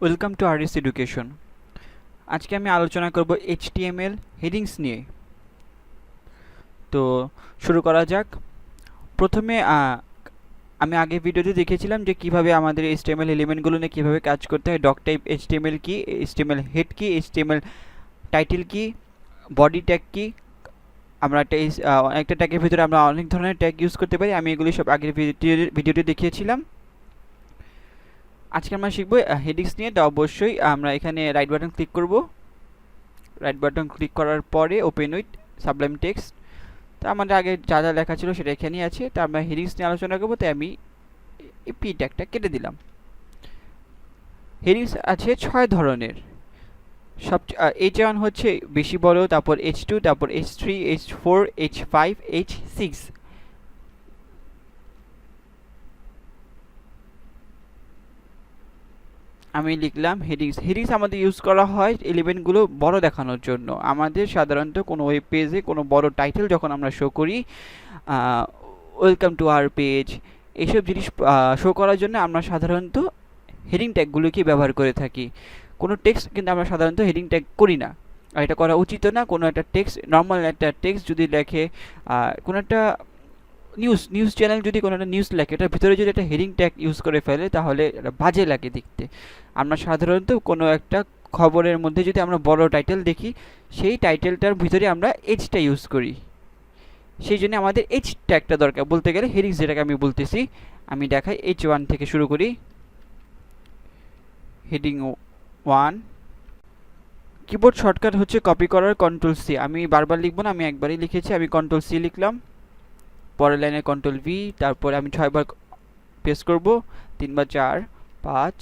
Welcome to RS education. আজকে আমি আলোচনা করব এইচটিএমএল হেডিংস নিয়ে। তো শুরু করা যাক। প্রথমে আমি আগে ভিডিওতে দেখিয়েছিলাম যে কিভাবে আমাদের এইচটিএমএল এলিমেন্টগুলো নিয়ে কিভাবে কাজ করতে হয়। ডক টাইপ এইচটিএমএল কি, এইচটিএমএল হেড কি, এইচটিএমএল টাইটেল কি, বডি ট্যাগ কি। আমরা একটা ট্যাগের ভিতরে আমরা অনেক ধরনের ট্যাগ ইউজ করতে পারি। আমি এগুলি সব আগের ভিডিওতে দেখিয়েছিলাম। আজকে আমরা শিখব হেডিংস নিয়ে। তো অবশ্যই আমরা এখানে রাইট বাটন ক্লিক করব। রাইট বাটন ক্লিক করার পরে ওপেন উইথ সাবলাইম টেক্সট। তো আমাদের আগে যা যা লেখা ছিল সেটা এখানেই আছে। তো আমরা হেডিংস নিয়ে আলোচনা করবো, তাই আমি এই পি ট্যাগটা কেটে দিলাম। হেডিংস আছে 6 ধরনের। H1 হচ্ছে বেশি বড়, তারপর H2, তারপর H3, H4, H5, H6। আমি লিখলাম হেডিংস। হেডিংস আমাদের ইউজ করা হয় এলিমেন্টগুলো বড় দেখানোর জন্য। আমাদের সাধারণত কোনো ওয়েব পেজে কোনো বড় টাইটেল যখন আমরা শো করি, ওয়েলকাম টু আওয়ার পেজ, এইসব জিনিস শো করার জন্য আমরা সাধারণত হেডিং ট্যাগগুলোকে ব্যবহার করে থাকি। কোনো টেক্সট কিন্তু আমরা সাধারণত হেডিং ট্যাগ করি না, আর এটা করা উচিত না। কোনো একটা টেক্সট, নর্মাল একটা টেক্সট যদি লেখে, কোনো একটা নিউজ চ্যানেল যদি কোনো একটা নিউজ লেখে, এটার ভিতরে যদি একটা হেডিং ট্যাগ ইউজ করে ফেলে তাহলে এটা বাজে লাগে দেখতে। আমরা সাধারণত কোনো একটা খবরের মধ্যে যদি আমরা বড় টাইটেল দেখি, সেই টাইটেলটার ভিতরে আমরা এইচটা ইউজ করি। সেই জন্য আমাদের এইচ ট্যাগটা দরকার। বলতে গেলে হেডিংস যেটাকে আমি বলতেছি, আমি দেখাই H1 থেকে শুরু করি। হেডিং 1। কিবোর্ড শর্টকাট হচ্ছে কপি করার Ctrl+C। আমি বারবার লিখবো না, আমি একবারই লিখেছি। আমি Ctrl+C লিখলাম, পরের লাইনে Ctrl+V, তারপরে আমি 6 বার পেস্ট করব, 3 বার 4 5,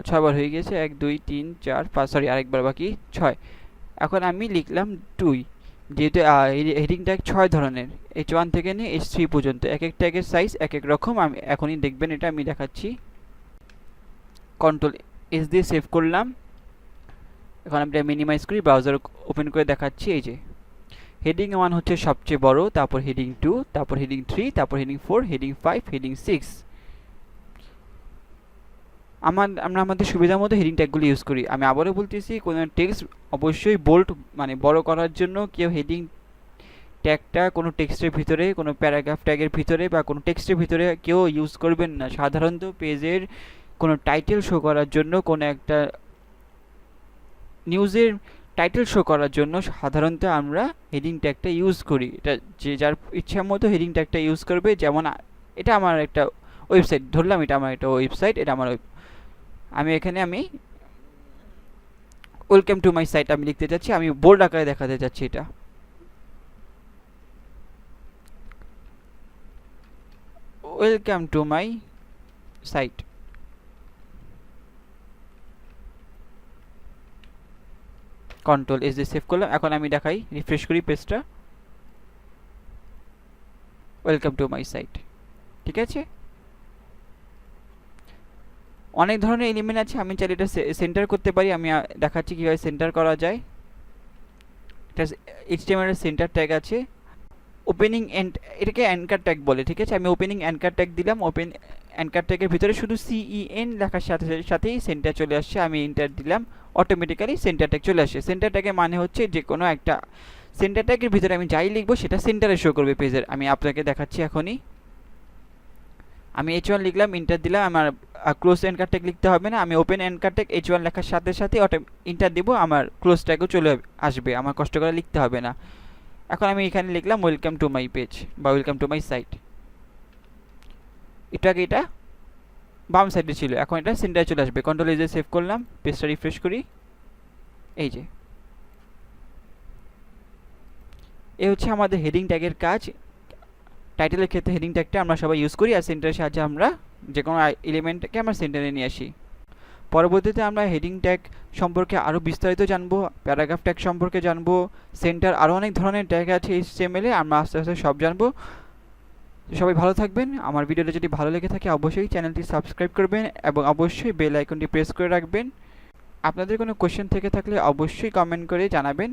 6 বার হয়ে গেছে, 1 2 3 4 5, সরি আরেকবার বাকি 6। এখন আমি লিখলাম 2, যেহেতু হেডিং ট্যাগ 6 ধরনের, H1 থেকে নিয়ে H3 পর্যন্ত। এক এক ট্যাগের সাইজ এক এক রকম। আমি এখনই দেখবেন, এটা আমি দেখাচ্ছি। Ctrl+S দিয়ে সেভ করলাম। এখন আমি এটা মিনিমাইজ করি, ব্রাউজার ওপেন করে দেখাচ্ছি। এই যে হেডিং 1 হচ্ছে সবচেয়ে বড়, তারপর হেডিং 2, তারপর হেডিং 3, তারপর হেডিং 4, হেডিং 5, হেডিং 6। আমরা আমাদের সুবিধা মতো হেডিং ট্যাগগুলো ইউজ করি। আমি আবারও বলতেছি, কোনো টেক্সট অবশ্যই বোল্ড মানে বড় করার জন্য কেউ হেডিং ট্যাগটা কোনো টেক্সটের ভিতরে, কোনো প্যারাগ্রাফ ট্যাগের ভিতরে বা কোনো টেক্সটের ভিতরে কেউ ইউজ করবেন না। সাধারণত পেজের কোনো টাইটেল শো করার জন্য, কোনো একটা নিউজের টাইটেল শো করার জন্য সাধারণত আমরা হেডিং ট্যাগটা ইউজ করি। এটা যে যার ইচ্ছা মতো হেডিং ট্যাগটা ইউজ করবে। যেমন এটা আমার একটা ওয়েবসাইট, ধরলাম এটা আমার একটা ওয়েবসাইট, এটা আমার আমি এখানে ওয়েলকাম টু মাই সাইট আমি লিখতে চাচ্ছি। আমি বোল্ড আকারে দেখাতে চাচ্ছি এটা। Welcome to my site. Ctrl+S দিয়ে সেভ করলাম। এখন আমি দেখাই, রিফ্রেশ করি পেজটা। ওয়েলকাম টু মাই সাইট, ঠিক আছে। অনেক ধরনের এলিমেন্ট আছে, আমি চাইলে এটা সেন্টার করতে পারি। আমি দেখাচ্ছি কিভাবে সেন্টার করা যায়। এটা HTML এর সেন্টার ট্যাগ আছে, ওপেনিং এটাকে অ্যাঙ্কার ট্যাগ বলে, ঠিক আছে। আমি ওপেনিং অ্যাঙ্কার ট্যাগ দিলাম। ওপেন অ্যাঙ্কার ট্যাগের ভিতরে শুধু CEN লেখার সাথে সাথেই সেন্টার চলে আসছে। আমি এন্টার দিলাম, অটোমেটিক্যালি সেন্টার ট্যাগ চলে আসে। সেন্টার ট্যাগের মানে হচ্ছে যে কোনো একটা সেন্টার ট্যাগের ভিতরে আমি যাই লিখবো সেটা সেন্টারে শো করবে পেজের। আমি আপনাকে দেখাচ্ছি এখনই। আমি H1 লিখলাম, এন্টার দিলাম। আমার ক্লোজ অ্যাঙ্কার ট্যাগ লিখতে হবে না। আমি ওপেন অ্যাঙ্কার ট্যাগ H1 লেখার সাথে সাথে এন্টার দেবো, আমার ক্লোজ ট্যাগও চলে আসবে, আমার কষ্ট করে লিখতে হবে না। এখন আমি এখানে লিখলাম ওয়েলকাম টু মাই পেজ বা ওয়েলকাম টু মাই সাইট। এটা বাম সাইডে ছিল, এখন এটা সেন্টারে চলে আসবে। Ctrl+S দিয়ে সেভ করলাম, পেজটা রিফ্রেশ করি। এই যে এই হচ্ছে আমাদের হেডিং ট্যাগের কাজ। টাইটেলের ক্ষেত্রে হেডিং ট্যাগটা আমরা সবাই ইউজ করি, আর সেন্টারের সাহায্যে আমরা যে কোনো এলিমেন্টকে আমরা সেন্টারে নিয়ে আসি। পরবর্তীতে আমরা হেডিং ট্যাগ সম্পর্কে আরও বিস্তারিত জানবো, প্যারাগ্রাফ ট্যাগ সম্পর্কে জানবো, সেন্টার, আরও অনেক ধরনের ট্যাগ আছে HTML-এ, আমরা আস্তে আস্তে সব জানবো। সবাই ভালো থাকবেন। আমার ভিডিওটা যদি ভালো লেগে থাকে অবশ্যই চ্যানেলটি সাবস্ক্রাইব করবেন এবং অবশ্যই বেল আইকনটি প্রেস করে রাখবেন। আপনাদের কোনো কোশ্চেন থেকে থাকলে অবশ্যই কমেন্ট করে জানাবেন।